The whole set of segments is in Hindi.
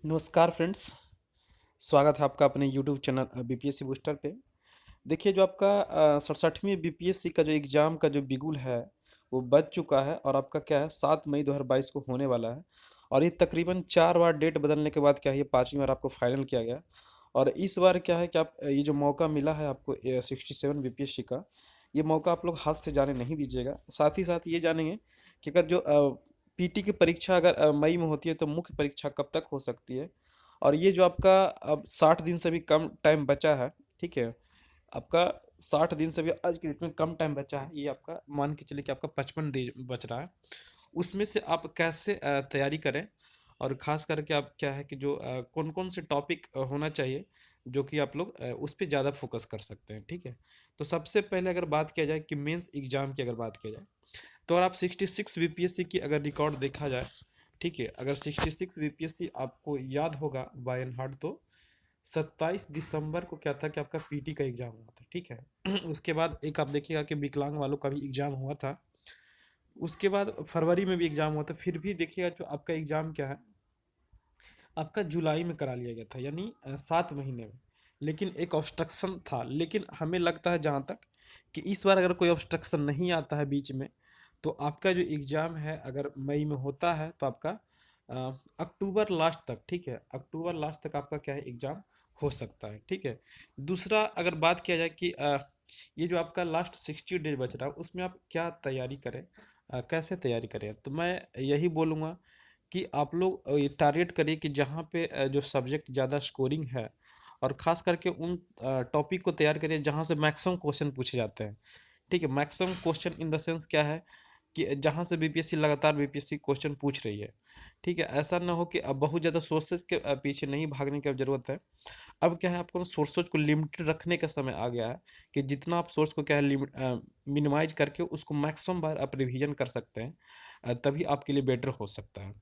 नमस्कार फ्रेंड्स। स्वागत है आपका अपने यूट्यूब चैनल बीपीएससी बूस्टर पे। देखिए, जो आपका 67वीं बीपीएससी का जो एग्ज़ाम का जो बिगुल है वो बज चुका है और आपका क्या है 7 मई 2022 को होने वाला है। और ये तकरीबन 4 बार डेट बदलने के बाद क्या है ये 5वीं बार आपको फाइनल किया गया। और इस बार क्या है कि आप ये जो मौका मिला है आपको 67 बीपीएससी का, ये मौका आप लोग हाथ से जाने नहीं दीजिएगा। साथ ही साथ ये जानेंगे कि अगर जो पीटी की परीक्षा अगर मई में होती है तो मुख्य परीक्षा कब तक हो सकती है। और ये जो आपका अब 60 दिन से भी कम टाइम बचा है, ठीक है, आपका 60 दिन से भी आज की डेट में कम टाइम बचा है। ये आपका मान के चलिए कि आपका 55 दिन बच रहा है। उसमें से आप कैसे तैयारी करें, और ख़ास करके आप क्या है कि जो कौन कौन से टॉपिक होना चाहिए जो कि आप लोग उस पे ज़्यादा फोकस कर सकते हैं, ठीक है। तो सबसे पहले अगर बात किया जाए कि मेंस एग्ज़ाम की अगर बात किया जाए, तो अगर आप 66 बीपीएससी की अगर रिकॉर्ड देखा जाए, ठीक है, अगर 66 बीपीएससी आपको याद होगा बाय एंड हार्ट, तो 27 दिसंबर को क्या था कि आपका पीटी का एग्ज़ाम हुआ था, ठीक है। उसके बाद एक आप देखिएगा कि विकलांग वालों का भी एग्ज़ाम हुआ था। उसके बाद फरवरी में भी एग्ज़ाम हुआ था। फिर भी देखिएगा जो आपका एग्ज़ाम क्या है, आपका जुलाई में करा लिया गया था, यानी 7 महीने में। लेकिन एक ऑब्स्ट्रक्शन था, लेकिन हमें लगता है जहाँ तक कि इस बार अगर कोई ऑब्स्ट्रक्शन नहीं आता है बीच में, तो आपका जो एग्ज़ाम है अगर मई में होता है तो आपका अक्टूबर लास्ट तक, ठीक है, अक्टूबर लास्ट तक आपका क्या है एग्ज़ाम हो सकता है, ठीक है। दूसरा अगर बात किया जाए कि ये जो आपका लास्ट 60 डेज बच रहा है उसमें आप क्या तैयारी करें, कैसे तैयारी करें, तो मैं यही बोलूँगा कि आप लोग ये टारगेट करिए कि जहाँ पे जो सब्जेक्ट ज़्यादा स्कोरिंग है, और ख़ास करके उन टॉपिक को तैयार करिए जहाँ से मैक्सिमम क्वेश्चन पूछे जाते हैं, ठीक है। Maximum question in the sense क्या है कि जहाँ से बीपीएससी लगातार बीपीएससी क्वेश्चन पूछ रही है, ठीक है। ऐसा ना हो कि अब बहुत ज़्यादा सोर्सेज के पीछे नहीं भागने की अब ज़रूरत है। अब क्या है आपको सोर्सेज को लिमिटेड रखने का समय आ गया है कि जितना आप सोर्स को क्या है लिमिट मिनिमाइज करके उसको मैक्सिमम बार आप रिवीजन कर सकते हैं, तभी आपके लिए बेटर हो सकता है,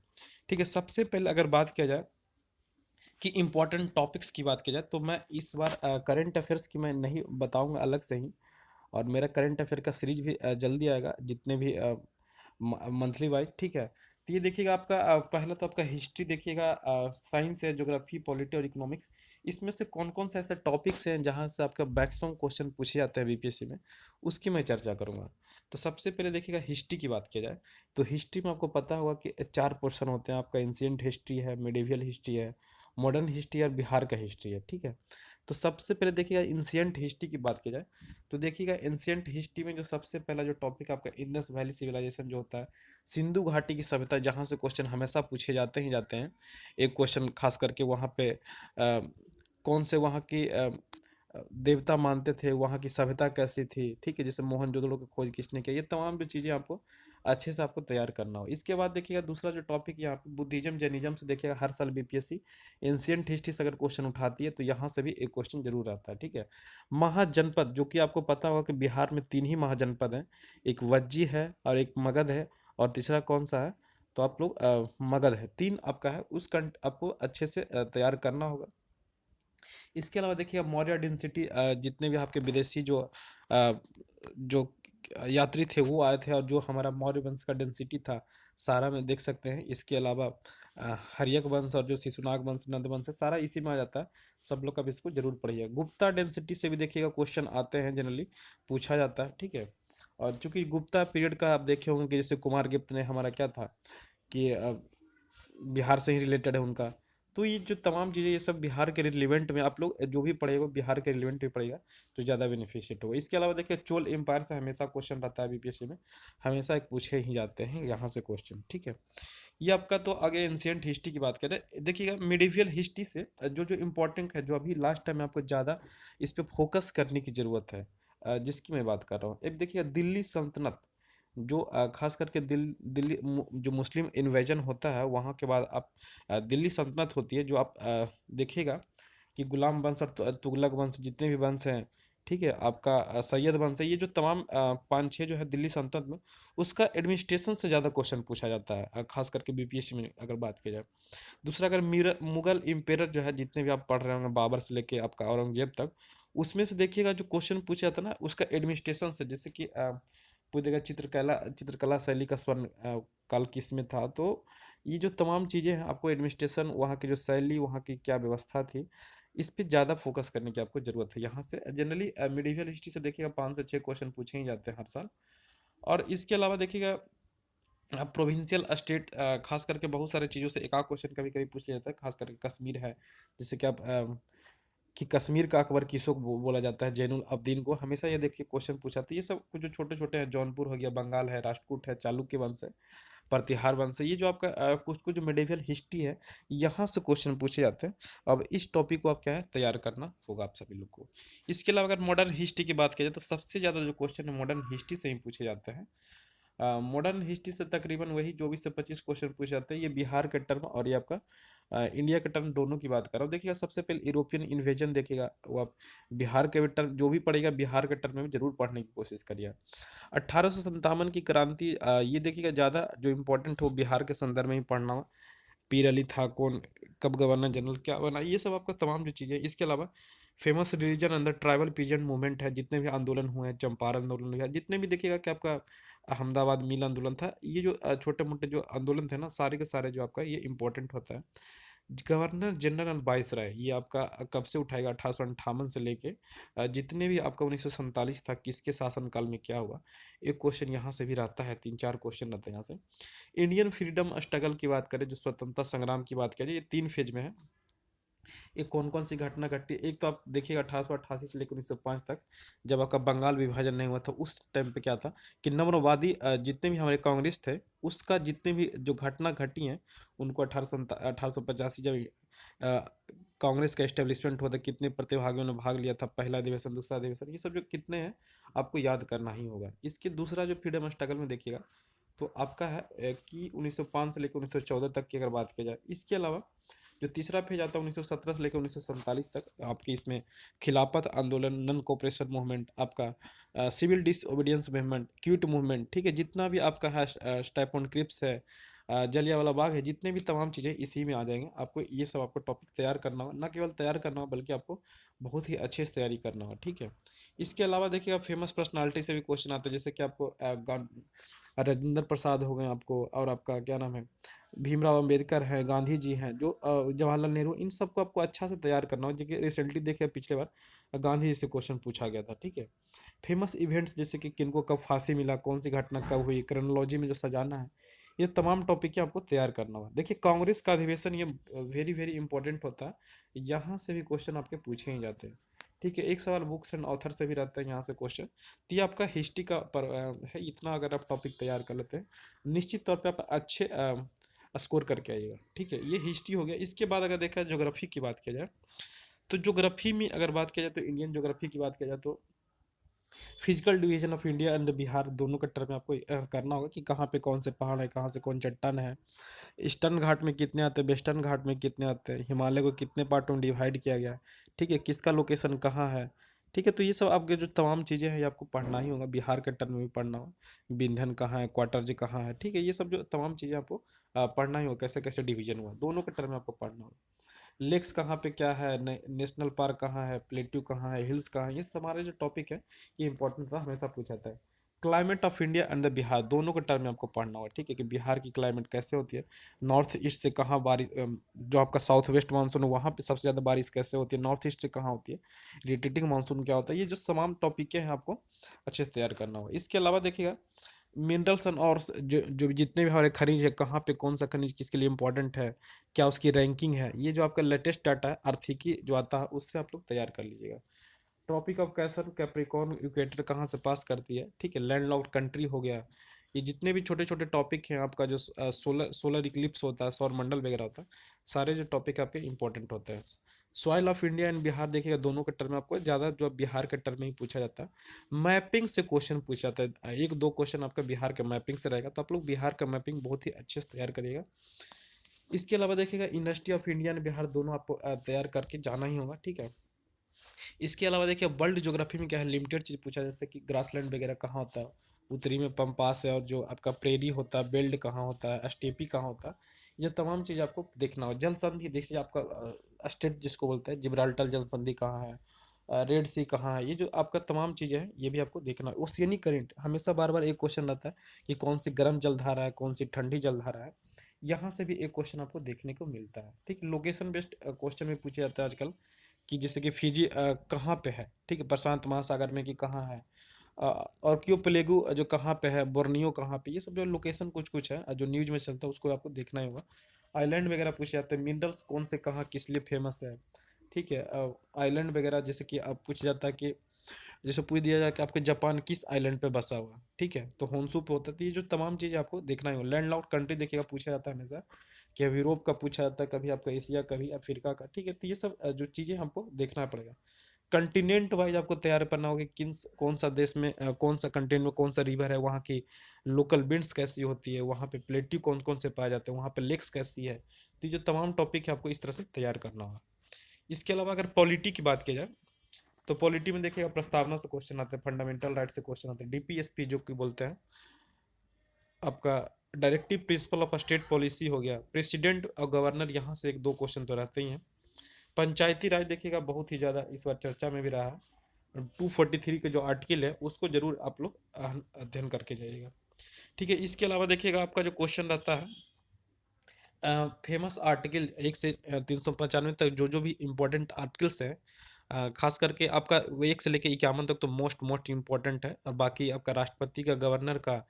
ठीक है। सबसे पहले अगर बात किया जाए कि इम्पोर्टेंट टॉपिक्स की बात की जाए, तो मैं इस बार करंट अफेयर्स की मैं नहीं बताऊंगा अलग से ही। और मेरा करंट अफेयर का सीरीज भी जल्दी आएगा, जितने भी मंथली वाइज, ठीक है। तो ये देखिएगा आपका पहला तो आपका हिस्ट्री देखिएगा, साइंस है, ज्योग्राफी, पॉलिटी और इकोनॉमिक्स। इसमें से कौन कौन से ऐसे टॉपिक्स हैं जहाँ से आपका मैक्सिमम क्वेश्चन पूछे जाते हैं बीपीएससी में, उसकी मैं चर्चा करूँगा। तो सबसे पहले देखिएगा हिस्ट्री की बात किया जाए, तो हिस्ट्री में आपको पता होगा कि 4 पोर्शन होते हैं। आपका एंशियंट हिस्ट्री है, मिडिवियल हिस्ट्री है, मॉडर्न हिस्ट्री और बिहार का हिस्ट्री है, ठीक है। तो सबसे पहले देखिएगा एंशियंट हिस्ट्री की बात की जाए, तो देखिएगा एंशियंट हिस्ट्री में जो सबसे पहला जो टॉपिक आपका इंडस वैली सिविलाइजेशन जो होता है, सिंधु घाटी की सभ्यता, जहाँ से क्वेश्चन हमेशा पूछे जाते ही जाते हैं। एक क्वेश्चन खास करके वहाँ पे कौन से वहाँ की देवता मानते थे, वहाँ की सभ्यता कैसी थी, ठीक है, जैसे मोहनजोदड़ो की खोज किसने किया, ये तमाम जो चीज़ें आपको अच्छे से आपको तैयार करना हो। इसके बाद देखिएगा दूसरा जो टॉपिक यहाँ पे बुद्धिज्म जैनिज्म से देखिएगा, हर साल बीपीएससी एंशियंट हिस्ट्री से अगर क्वेश्चन उठाती है तो यहाँ से भी एक क्वेश्चन जरूर आता है, ठीक है। महाजनपद, जो कि आपको पता होगा कि बिहार में 3 ही महाजनपद हैं, एक वज्जी है और एक मगध है, और तीसरा कौन सा है, तो आप लोग मगध है। 3 आपका है, उस आपको अच्छे से तैयार करना होगा। इसके अलावा देखिए मौर्य डेंसिटी, जितने भी आपके विदेशी जो यात्री थे वो आए थे, और जो हमारा मौर्य वंश का डेंसिटी था सारा में देख सकते हैं। इसके अलावा हर्यक वंश और जो शिशुनाग वंश, नंद वंश है, सारा इसी में आ जाता है। सब लोग अब इसको जरूर पढ़िएगा। गुप्ता डेंसिटी से भी देखिएगा क्वेश्चन आते हैं, जनरली पूछा जाता है, ठीक है। और चूंकि गुप्ता पीरियड का आप देखे होंगे कि जैसे कुमार गुप्त ने हमारा क्या था कि बिहार से ही रिलेटेड है उनका। तो ये जो तमाम चीज़ें ये सब बिहार के रिलेवेंट में आप लोग जो भी पढ़ेगा बिहार के रिलेवेंट में पढ़ेगा तो ज़्यादा बेनिफिशियट होगा। इसके अलावा देखिए चोल एम्पायर से हमेशा क्वेश्चन रहता है बीपीएससी में, हमेशा एक पूछे ही जाते हैं यहाँ से क्वेश्चन, ठीक है। ये आपका तो आगे एंशियंट हिस्ट्री की बात करें, देखिएगा मिडिवियल हिस्ट्री से जो जो इम्पोर्टेंट है, जो अभी लास्ट टाइम आपको ज़्यादा इस पर फोकस करने की ज़रूरत है, जिसकी मैं बात कर रहा हूँ। एक देखिए दिल्ली सल्तनत, जो खास करके दिल्ली जो मुस्लिम इन्वेजन होता है वहाँ के बाद आप दिल्ली सल्तनत होती है, जो आप देखिएगा कि गुलाम वंश और तुगलक वंश जितने भी वंश हैं, ठीक है, आपका सैयद वंश है, ये जो तमाम 5-6 जो है दिल्ली सल्तनत में, उसका एडमिनिस्ट्रेशन से ज़्यादा क्वेश्चन पूछा जाता है, खास करके बीपीएससी में अगर बात की जाए। दूसरा अगर मुगल इम्पेरर जो है जितने भी आप पढ़ रहे होंगे, बाबर से लेके आपका औरंगजेब तक, उसमें से देखिएगा जो क्वेश्चन पूछा जाता है ना उसका एडमिनिस्ट्रेशन से, जैसे कि पूछेगा चित्रकला चित्रकला शैली का स्वर्ण काल किस में था, तो ये जो तमाम चीज़ें हैं आपको एडमिनिस्ट्रेशन, वहाँ की जो शैली, वहाँ की क्या व्यवस्था थी, इस पे ज़्यादा फोकस करने की आपको ज़रूरत है। यहाँ से जनरली मिडिवल हिस्ट्री से देखिएगा 5 से 6 क्वेश्चन पूछे ही जाते हैं हर साल। और इसके अलावा देखिएगा अब प्रोविंशियल स्टेट, खास करके बहुत सारे चीज़ों से एक आध क्वेश्चन कभी कभी पूछ लिया जाता है, खास करके कश्मीर है। जैसे कि आप कि कश्मीर का अकबर किसको बोला जाता है, जैनुल अब्दीन को, हमेशा ये देखिए क्वेश्चन पूछा था। ये सब कुछ जो छोटे छोटे हैं, जौनपुर हो गया, बंगाल है, राष्ट्रकूट है, चालुक्य वंश है, प्रतिहार वंश है, ये जो आपका कुछ कुछ जो मेडिवल हिस्ट्री है, यहाँ से क्वेश्चन पूछे जाते हैं। अब इस टॉपिक को आप क्या है तैयार करना होगा आप सभी लोग को। इसके अलावा अगर मॉडर्न हिस्ट्री की बात की जाए तो सबसे ज़्यादा जो क्वेश्चन है मॉडर्न हिस्ट्री से ही पूछे जाते हैं। मॉडर्न हिस्ट्री से तकरीबन वही 24 से 25 क्वेश्चन पूछे जाते हैं। ये बिहार के टर्म और ये आपका इंडिया के टर्म दोनों की बात कर रहा हूँ। देखिएगा सबसे पहले यूरोपियन इन्वेजन देखिएगा, वो आप बिहार के टर्म जो भी पढ़ेगा बिहार के टर्म में भी जरूर पढ़ने की कोशिश करिए। 1857 की क्रांति, ये देखिएगा ज़्यादा जो इम्पोर्टेंट हो बिहार के संदर्भ में ही पढ़ना हो। पीर अली था कौन, कब गवर्नर जनरल क्या बना, ये सब आपका तमाम जो चीज़ें। इसके अलावा फेमस रिलीजन अंदर ट्राइबल पीजेंट मूवमेंट है, जितने भी आंदोलन हुए हैं, चंपारण आंदोलन हुआ, जितने भी देखिएगा कि आपका अहमदाबाद मिल आंदोलन था, ये जो छोटे मोटे जो आंदोलन थे ना, सारे के सारे जो आपका ये इंपॉर्टेंट होता है। गवर्नर जनरल वाइसराय, ये आपका कब से उठाएगा, 1858 से लेके जितने भी आपका 1947 था, किसके शासनकाल में क्या हुआ, एक क्वेश्चन यहाँ से भी रहता है, 3 4 क्वेश्चन रहते हैं यहाँ से। इंडियन फ्रीडम स्ट्रगल की बात करें, जो स्वतंत्रता संग्राम की बात करें, ये 3 फेज में है। ये कौन कौन सी घटना घटती है, एक तो आप देखिएगा 1888 से लेकर 1905 तक, जब आपका बंगाल विभाजन नहीं हुआ था, उस टाइम पे क्या था कि नम्रवादी जितने भी हमारे कांग्रेस थे, उसका जितने भी जो घटना घटी हैं, उनको 1885 जब अ, कांग्रेस का एस्टेब्लिशमेंट हुआ था, कितने प्रतिभागियों ने भाग लिया था, पहला अधिवेशन, दूसरा अधिवेशन, ये सब जो कितने हैं आपको याद करना ही होगा। इसके दूसरा जो फ्रीडम स्ट्रगल में देखिएगा तो आपका है कि 1905 से लेकर 1914 तक की अगर बात की जाए। इसके अलावा जो तीसरा फेज आता है 1917 से लेकर 1947 तक, आपकी इसमें खिलाफत आंदोलन, नन कोऑपरेशन मूवमेंट, आपका civil disobedience movement, quit movement, ठीक है, जितना भी आपका है स्टाइपोन क्रिप्स है, जलियांवाला बाग है, जितने भी तमाम चीज़ें इसी में आ जाएंगे। आपको ये सब आपको टॉपिक तैयार करना होगा, ना केवल तैयार करना होगा बल्कि आपको बहुत ही अच्छे से तैयारी करना होगा, ठीक है। इसके अलावा देखिए आप फेमस पर्सनालिटी से भी क्वेश्चन आते हैं, जैसे कि आपको राजेंद्र प्रसाद हो गए आपको, और आपका क्या नाम है, भीमराव अंबेडकर हैं, गांधी जी हैं, जो जवाहरलाल नेहरू, इन सबको आपको अच्छा से तैयार करना हो। जैसे रिसेंटली देखिए पिछले बार गांधी जी से क्वेश्चन पूछा गया था, ठीक है। फेमस इवेंट्स, जैसे कि किनको कब फांसी मिला, कौन सी घटना कब हुई, क्रोनोलॉजी में जो सजाना है, ये तमाम टॉपिक आपको तैयार करना होगा। देखिए कांग्रेस का अधिवेशन ये वेरी वेरी इंपॉर्टेंट होता है, यहाँ से भी क्वेश्चन आपके पूछे ही जाते हैं, ठीक है। एक सवाल बुक्स एंड ऑथर से भी रहता है यहाँ से क्वेश्चन। तो ये आपका हिस्ट्री का है। इतना अगर आप टॉपिक तैयार कर लेते हैं, निश्चित तौर पे आप अच्छे स्कोर करके आइएगा, ठीक है। ये हिस्ट्री हो गया। इसके बाद अगर देखा ज्योग्राफी की बात किया जाए, तो ज्योग्राफी में अगर बात किया जाए तो इंडियन ज्योग्राफी की बात किया जाए तो physical division of India and the Bihar, दोनों का टर्म में आपको करना होगा कि कहाँ पे कौन से पहाड़ है, कहाँ से कौन चट्टान है, ईस्टर्न घाट में कितने आते हैं, वेस्टर्न घाट में कितने आते हैं, हिमालय को कितने पार्टों में डिवाइड किया गया है, ठीक है, किसका लोकेशन कहाँ है, ठीक है। तो ये सब आपके जो तमाम चीज़ें हैं ये आपको पढ़ना ही होगा, बिहार के टर्म में भी पढ़ना होगा, विंध्यन कहाँ है, क्वार्टर जी कहाँ है, ठीक है। ये सब जो तमाम चीज़ें आपको पढ़ना ही होगा, कैसे कैसे डिवीजन हुआ, दोनों के टर्म में आपको पढ़ना होगा। लेक्स कहाँ पे क्या है, नेशनल पार्क कहाँ है, प्लेट्यू कहाँ है, हिल्स कहाँ है, ये हमारे जो टॉपिक है ये इंपॉर्टेंट था, हमेशा पूछा जाता है। Climate of India and the Bihar, दोनों के टर्म में आपको पढ़ना होगा, ठीक है, कि बिहार की क्लाइमेट कैसे होती है, नॉर्थ ईस्ट से कहाँ बारिश, जो आपका साउथ वेस्ट मानसून है वहाँ पे सबसे ज़्यादा बारिश कैसे होती है, नॉर्थ ईस्ट से कहाँ होती है, रोटेटिंग मानसून क्या होता है, ये जो तमाम टॉपिक हैं आपको अच्छे से तैयार करना होगा। इसके अलावा देखिएगा मिनरल्स एंड और जो जो जितने भी हमारे खनिज है, कहाँ पे कौन सा खनिज किसके लिए इंपॉर्टेंट है, क्या उसकी रैंकिंग है, ये जो आपका लेटेस्ट डाटा है आर्थिकी जो आता है उससे आप लोग तैयार कर लीजिएगा। Tropic of cancer, Capricorn equator कहाँ से पास करती है, ठीक है, लैंडलॉक्ड कंट्री हो गया। ये जितने भी छोटे छोटे टॉपिक हैं आपका, जो सोलर सोलर इक्लिप्स होता है, सौर मंडल वगैरह होता है, सारे जो टॉपिक आपके इंपॉर्टेंट होते हैं। Soil of India and Bihar देखिएगा, दोनों के टर्म में आपको ज़्यादा जो बिहार के टर्म में ही पूछा जाता है। मैपिंग से क्वेश्चन पूछा जाता है, 1 2 क्वेश्चन आपका बिहार के मैपिंग से रहेगा, तो आप लोग बिहार का मैपिंग बहुत ही अच्छे से तैयार करिएगा। इसके अलावा देखिएगा university of India and Bihar, दोनों आपको तैयार करके जाना ही होगा, ठीक है। इसके अलावा देखिए वर्ल्ड ज्योग्राफी में क्या है, लिमिटेड चीज़ पूछा, जैसे कि ग्रासलैंड वगैरह कहाँ होता है, उत्तरी में पंपास है, और जो आपका प्रेरी होता है, बेल्ट कहाँ होता है, स्टेपी कहाँ होता है, ये तमाम चीज़ आपको देखना हो। जल संधि देखिए आपका स्टेट जिसको बोलते हैं, जिब्राल्टर जल संधि कहाँ है, रेड सी कहाँ है, ये जो आपका तमाम चीज़ें हैं ये भी आपको देखना है। ओशियनिक करंट, हमेशा बार बार एक क्वेश्चन रहता है कि कौन सी गर्म जलधारा है, कौन सी ठंडी जलधारा है, यहाँ से भी एक क्वेश्चन आपको देखने को मिलता है। ठीक, लोकेशन बेस्ड क्वेश्चन में पूछे जाता है आजकल, कि जैसे कि फिजी कहाँ पे है, ठीक है, प्रशांत महासागर में कि कहाँ है, और क्यों प्लेगू जो कहाँ पे है, बोर्नियो कहाँ पे, ये सब जो लोकेशन कुछ कुछ है जो न्यूज में चलता है उसको आपको देखना ही होगा। आइलैंड वगैरह पूछे जाते हैं, मिनरल्स कौन से कहाँ किस लिए फेमस है, ठीक है, आइलैंड वगैरह, जैसे कि अब पूछा जाता है कि जैसे पूछ दिया जाए कि आपके जापान किस आइलैंड पे बसा हुआ है, ठीक है, तो होन्सू पे होता है। तो ये जो तमाम चीज़ें आपको देखना ही होगा। लैंड लॉक्ड कंट्री देखिएगा पूछा जाता है हमेशा, कि अब यूरोप का पूछा जाता है, कभी आपका एशिया, कभी अफ्रीका का, ठीक है, तो ये सब जो चीज़ें हमको देखना पड़ेगा। कंटिनेंट वाइज आपको तैयार करना होगा कि किन कौन सा देश में कौन सा कंटिनेंट में कौन सा रिवर है, वहाँ की लोकल विंड्स कैसी होती है, वहाँ पे प्लेट्यू कौन कौन से पाए जाते हैं, वहाँ पे लेक्स कैसी है, तो ये जो तमाम टॉपिक है आपको इस तरह से तैयार करना होगा। इसके अलावा अगर पॉलिटी की बात की जाए, तो पॉलिटी में देखिएगा प्रस्तावना से क्वेश्चन आते हैं, फंडामेंटल राइट से क्वेश्चन आते हैं, डीपीएसपी जो कि बोलते हैं आपका directive principle of state policy हो गया, प्रेसिडेंट और गवर्नर, यहाँ से एक दो क्वेश्चन तो रहते ही हैं। पंचायती राज देखिएगा बहुत ही ज़्यादा इस बार चर्चा में भी रहा है। 243 का जो आर्टिकल है उसको जरूर आप लोग अध्ययन करके जाइएगा। ठीक है, इसके अलावा देखिएगा आपका जो क्वेश्चन रहता है फेमस आर्टिकल 1 से 395 तक, जो जो भी इम्पोर्टेंट आर्टिकल्स हैं, खास करके आपका वो 1 से लेकर 51 तक तो मोस्ट मोस्ट इम्पोर्टेंट है, और बाकी आपका राष्ट्रपति का, गवर्नर का,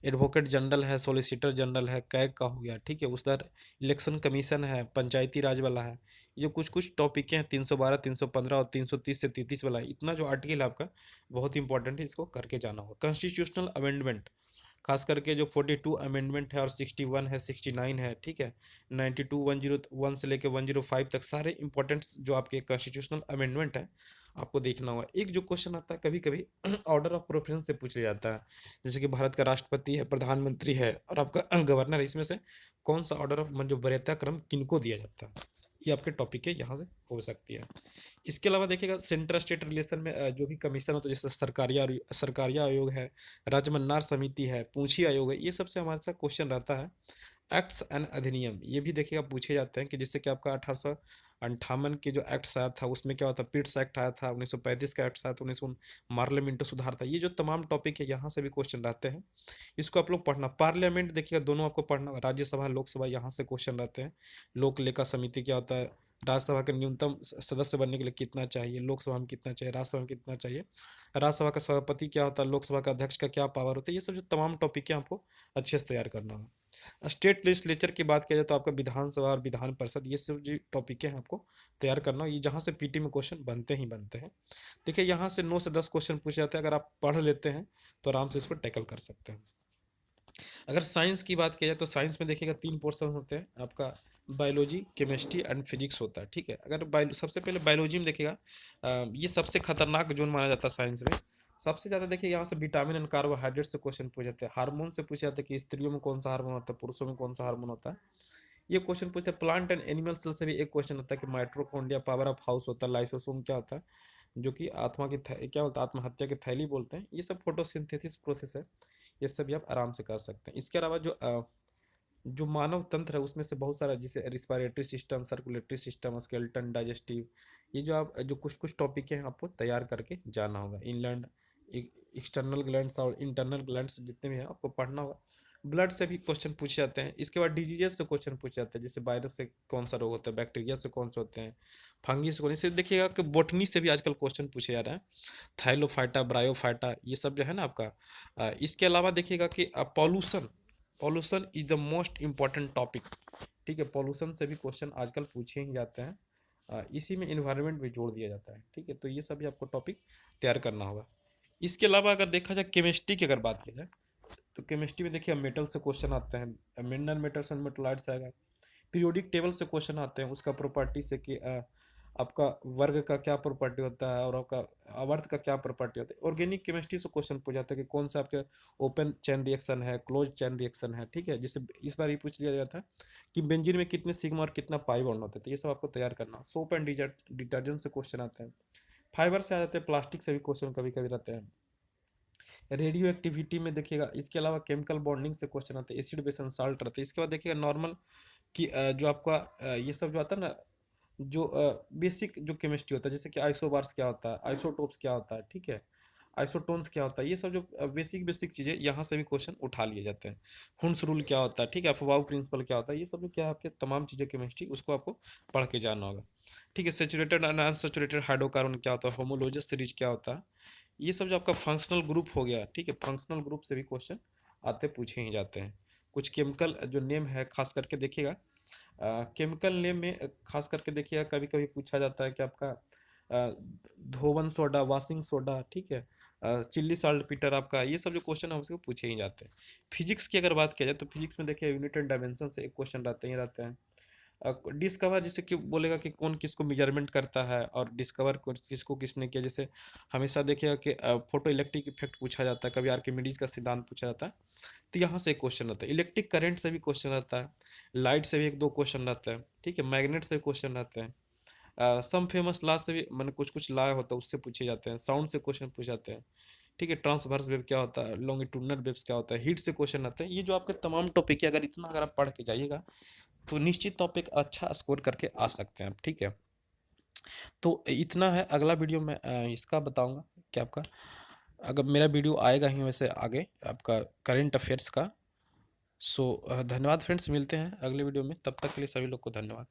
एडवोकेट जनरल है, सॉलिसिटर जनरल है, कैग का हो गया, ठीक है, उस तरह इलेक्शन कमीशन है, पंचायती राज वाला है, ये जो कुछ कुछ टॉपिक हैं 312, 315 और 330 से 33 वाला है, इतना जो आर्टिकल है आपका बहुत इंपॉर्टेंट है, इसको करके जाना होगा। कॉन्स्टिट्यूशनल अमेंडमेंट, खास करके जो 42 अमेंडमेंट है और 61 है, 69 है, ठीक है, 92, 101 से लेकर 105 तक सारे इंपॉर्टेंट्स जो आपके कॉन्स्टिट्यूशनल अमेंडमेंट है आपको देखना होगा। एक जो क्वेश्चन आता है कभी कभी ऑर्डर ऑफ प्रेफरेंस से पूछा जाता है, जैसे कि भारत का राष्ट्रपति है, प्रधानमंत्री है और आपका गवर्नर है, इसमें से कौन सा ऑर्डर ऑफ जो वरीयता क्रम किनको दिया जाता है, ये आपके टॉपिक है, यहाँ से हो सकती है। इसके अलावा देखिएगा सेंट्रल स्टेट रिलेशन में जो भी कमीशन होता है, जैसे सरकारिया आयोग है, राज्य मन्नार समिति है, पूंछी आयोग है, ये सबसे हमारे साथ क्वेश्चन रहता है। एक्ट्स एंड अधिनियम, ये भी देखिएगा पूछे जाते हैं, कि जैसे कि आपका 1858 के जो एक्ट्स आया था उसमें क्या होता है, पिट्स एक्ट आया था, 1935 का एक्ट आया था, 19 पार्लियामेंट सुधार था, ये जो तमाम टॉपिक है यहाँ से भी क्वेश्चन रहते हैं, इसको आप लोग पढ़ना। पार्लियामेंट देखिएगा दोनों आपको पढ़ना, राज्यसभा लोकसभा, यहाँ से क्वेश्चन रहते हैं। लोक लेखा समिति क्या होता है, राज्यसभा के न्यूनतम सदस्य बनने के लिए कितना चाहिए, लोकसभा में कितना चाहिए, राज्यसभा में कितना चाहिए, राज्यसभा का सभापति क्या होता है, लोकसभा का अध्यक्ष का क्या पावर होता है, ये सब जो तमाम टॉपिक है आपको अच्छे से तैयार करना होगा। स्टेट लेजिस्लेचर की बात किया जाए तो आपका विधानसभा और विधान परिषद, ये सब जो टॉपिक है आपको तैयार करना हो, ये जहाँ से पीटी में क्वेश्चन बनते ही बनते हैं। देखिए यहाँ से 9 से 10 क्वेश्चन पूछे जाते हैं, अगर आप पढ़ लेते हैं तो आराम से इसको टैकल कर सकते हैं। अगर साइंस की बात की जाए तो साइंस में देखिएगा 3 पोर्शन होते हैं आपका, बायोलॉजी, केमिस्ट्री एंड फिजिक्स होता है, ठीक है। अगर सबसे पहले बायोलॉजी में देखिएगा ये सबसे खतरनाक जोन माना जाता है साइंस में। सबसे ज़्यादा देखिए यहाँ से विटामिन एंड कार्बोहाइड्रेट से क्वेश्चन पूछ जाते हैं, हार्मोन से पूछे जाते हैं कि स्त्रियों में कौन सा हार्मोन होता है, पुरुषों में कौन सा हार्मोन होता है, ये क्वेश्चन पूछते हैं। प्लांट एंड एनिमल सेल से भी एक क्वेश्चन होता है कि माइट्रोकॉन्ड्रिया पावर ऑफ हाउस होता है, लाइसोसोम क्या होता है, जो कि आत्मा की क्या बोलते हैं, आत्महत्या की थैली बोलते हैं, ये सब फोटोसिंथेसिस प्रोसेस है, ये सब भी आप आराम से कर सकते हैं। इसके अलावा जो मानव तंत्र है उसमें से बहुत सारा, जैसे respiratory system, circulatory system, skeleton, digestive, ये जो आप जो कुछ कुछ टॉपिक हैं आपको तैयार करके जाना होगा। इनलैंड, एक्सटर्नल ग्लैंड्स और इंटरनल ग्लैंड्स जितने भी हैं आपको पढ़ना होगा। ब्लड से भी क्वेश्चन पूछे जाते हैं। इसके बाद डिजीजेस से क्वेश्चन पूछे जाते हैं, जैसे वायरस से कौन सा रोग होता है, बैक्टीरिया से कौन से होते हैं, फंगी से कौन से। देखिएगा कि बोटनी से भी आजकल क्वेश्चन पूछे जा रहे हैं, थाइलोफाइटा, ब्रायोफाइटा, ये सब जो है ना आपका। इसके अलावा देखिएगा कि pollution, pollution is the most important topic, ठीक है, पॉल्यूशन से भी क्वेश्चन आजकल पूछे ही जाते हैं। इसी में इन्वायरमेंट भी जोड़ दिया जाता है, ठीक है, तो ये सभी आपको टॉपिक तैयार करना होगा। इसके अलावा अगर देखा जाए केमिस्ट्री की अगर बात की जाए, तो केमिस्ट्री में देखिए मेटल से क्वेश्चन आते हैं, मिनरल मेटल्स एंड मेटलाइट्स आएगा। पीरियोडिक टेबल से क्वेश्चन आते हैं, उसका प्रॉपर्टी से कि आपका वर्ग का क्या प्रॉपर्टी होता है और आपका आवर्त का क्या प्रॉपर्टी होता है। ऑर्गेनिक केमिस्ट्री से क्वेश्चन पूछ जाता है कि कौन सा आपके ओपन चेन रिएक्शन है, क्लोज चेन रिएक्शन है, ठीक है। जैसे इस बार ये पूछ लिया जाता है कि बेंजीन में कितने सिग्मा और कितना पाई बॉन्ड होते हैं, तो ये सब आपको तैयार करना। सोप एंड डिटर्जेंट से क्वेश्चन आते हैं। फाइबर से आ जाते हैं, प्लास्टिक से भी क्वेश्चन कभी कभी रहते हैं। रेडियो एक्टिविटी में देखिएगा, इसके अलावा केमिकल बॉन्डिंग से क्वेश्चन आते हैं, एसिड बेस एंड साल्ट रहते हैं। इसके बाद देखिएगा नॉर्मल कि जो आपका ये सब जो आता है ना, जो बेसिक जो केमिस्ट्री होता है, जैसे कि आइसोबार्स क्या होता है, आइसोटोप्स क्या होता है, ठीक है, आइसोटोन्स क्या होता है, ये सब जो बेसिक बेसिक चीज़ें यहाँ से भी क्वेश्चन उठा लिए जाते हैं। हुंस रूल क्या होता है, ठीक है, अफवाह प्रिंसिपल क्या होता है, ये सब जो क्या है आपके तमाम चीज़ें केमिस्ट्री, उसको आपको पढ़ के जाना होगा। ठीक है, सेचुरेटेड एंड अनसेचुरेटेड हाइड्रोकार्बन क्या होता है, होमोलोजस सीरीज क्या होता है, ये सब जो आपका फंक्शनल ग्रुप हो गया, ठीक है, फंक्शनल ग्रुप से भी क्वेश्चन आते पूछे ही जाते हैं। कुछ केमिकल जो नेम है खास करके देखिएगा, केमिकल नेम में खास करके देखिएगा कभी कभी पूछा जाता है कि आपका धोवन सोडा, वाशिंग सोडा, ठीक है, चिल्ली साल्ट पीटर, आपका ये सब जो क्वेश्चन है उसको पूछे ही जाते हैं। फिजिक्स की अगर बात किया जाए तो फिजिक्स में देखिए यूनिट एंड डायमेंशन से एक क्वेश्चन रहते ही रहते हैं। डिस्कवर जैसे कि बोलेगा कि कौन किसको मेजरमेंट करता है, और डिस्कवर किसको किसने किया, जैसे हमेशा देखिएगा कि फोटो इलेक्ट्रिक इफेक्ट पूछा जाता है, कभी आर्किमिडीज का सिद्धांत पूछा जाता है, तो यहाँ से एक क्वेश्चन रहता है। इलेक्ट्रिक करंट से भी क्वेश्चन रहता है, लाइट से भी एक दो क्वेश्चन रहता है, ठीक है, मैग्नेट से क्वेश्चन रहते हैं, सम फेमस लॉ से भी मैंने कुछ कुछ लॉ होता है उससे पूछे जाते हैं, साउंड से क्वेश्चन पूछे जाते हैं, ठीक है, ट्रांसवर्स वेव क्या होता है, लॉन्गिट्यूडनल वेव्स क्या होता है, हीट से क्वेश्चन आते हैं। ये जो आपके तमाम टॉपिक है, अगर इतना अगर आप पढ़ के जाइएगा तो निश्चित तौर पे एक अच्छा स्कोर करके आ सकते हैं आप, ठीक है। तो इतना है, अगला वीडियो में इसका बताऊंगा कि आपका, अगर मेरा वीडियो आएगा ही वैसे आगे आपका करंट अफेयर्स का। सो धन्यवाद फ्रेंड्स, मिलते हैं अगले वीडियो में, तब तक के लिए सभी लोग को धन्यवाद।